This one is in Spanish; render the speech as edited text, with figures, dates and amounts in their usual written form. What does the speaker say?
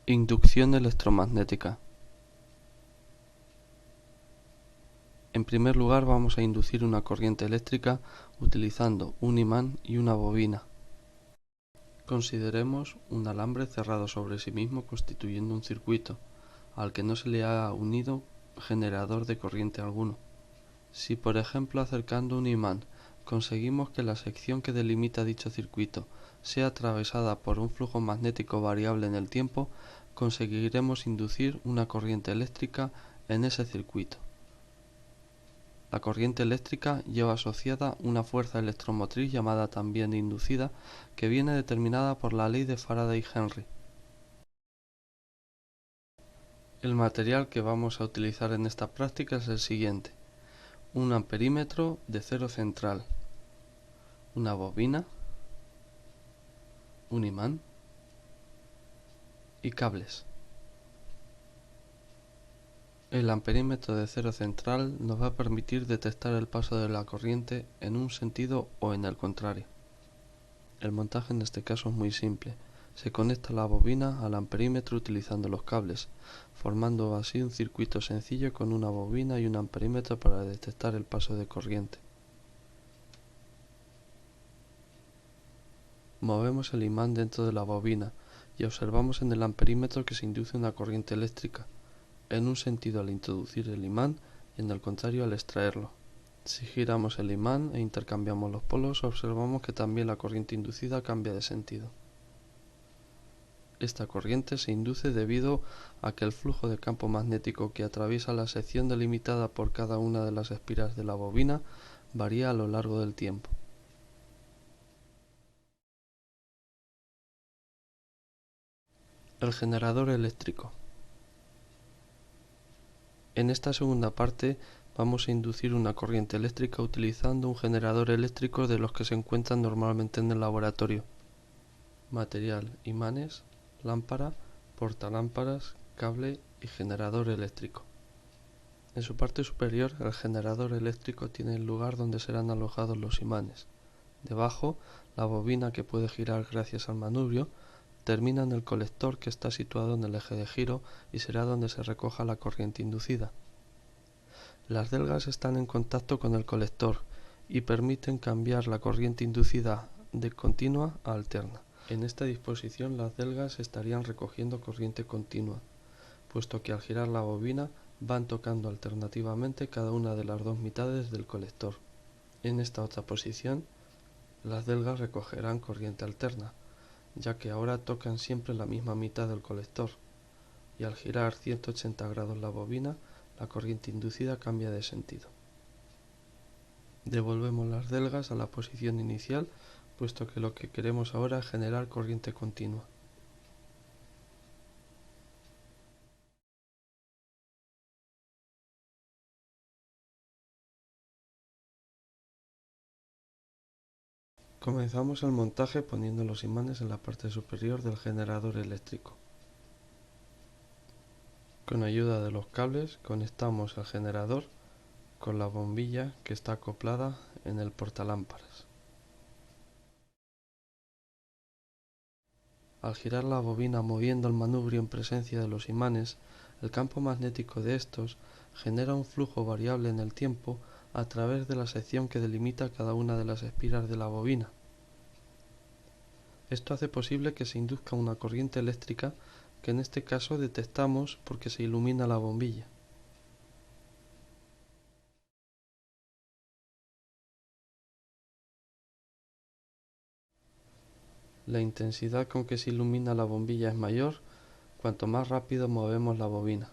Inducción electromagnética. En primer lugar vamos a inducir una corriente eléctrica utilizando un imán y una bobina. Consideremos un alambre cerrado sobre sí mismo constituyendo un circuito, al que no se le ha unido generador de corriente alguno. Si por ejemplo acercando un imán conseguimos que la sección que delimita dicho circuito sea atravesada por un flujo magnético variable en el tiempo, conseguiremos inducir una corriente eléctrica en ese circuito. La corriente eléctrica lleva asociada una fuerza electromotriz llamada también inducida, que viene determinada por la ley de Faraday-Henry. El material que vamos a utilizar en esta práctica es el siguiente: un amperímetro de cero central, una bobina, un imán y cables. El amperímetro de cero central nos va a permitir detectar el paso de la corriente en un sentido o en el contrario. El montaje en este caso es muy simple. Se conecta la bobina al amperímetro utilizando los cables, formando así un circuito sencillo con una bobina y un amperímetro para detectar el paso de corriente. Movemos el imán dentro de la bobina y observamos en el amperímetro que se induce una corriente eléctrica, en un sentido al introducir el imán y en el contrario al extraerlo. Si giramos el imán e intercambiamos los polos, observamos que también la corriente inducida cambia de sentido. Esta corriente se induce debido a que el flujo de campo magnético que atraviesa la sección delimitada por cada una de las espiras de la bobina varía a lo largo del tiempo. El generador eléctrico. En esta segunda parte vamos a inducir una corriente eléctrica utilizando un generador eléctrico de los que se encuentran normalmente en el laboratorio. Material: imanes, lámpara, portalámparas, cable y generador eléctrico. En su parte superior, el generador eléctrico tiene el lugar donde serán alojados los imanes. Debajo, la bobina, que puede girar gracias al manubrio, termina en el colector, que está situado en el eje de giro y será donde se recoja la corriente inducida. Las delgas están en contacto con el colector y permiten cambiar la corriente inducida de continua a alterna. En esta disposición las delgas estarían recogiendo corriente continua, puesto que al girar la bobina van tocando alternativamente cada una de las dos mitades del colector. En esta otra posición, las delgas recogerán corriente alterna, ya que ahora tocan siempre la misma mitad del colector, y al girar 180 grados la bobina, la corriente inducida cambia de sentido. Devolvemos las delgas a la posición inicial, puesto que lo que queremos ahora es generar corriente continua. Comenzamos el montaje poniendo los imanes en la parte superior del generador eléctrico. Con ayuda de los cables conectamos el generador con la bombilla que está acoplada en el portalámparas. Al girar la bobina moviendo el manubrio en presencia de los imanes, el campo magnético de estos genera un flujo variable en el tiempo a través de la sección que delimita cada una de las espiras de la bobina. Esto hace posible que se induzca una corriente eléctrica, que en este caso detectamos porque se ilumina la bombilla. La intensidad con que se ilumina la bombilla es mayor cuanto más rápido movemos la bobina.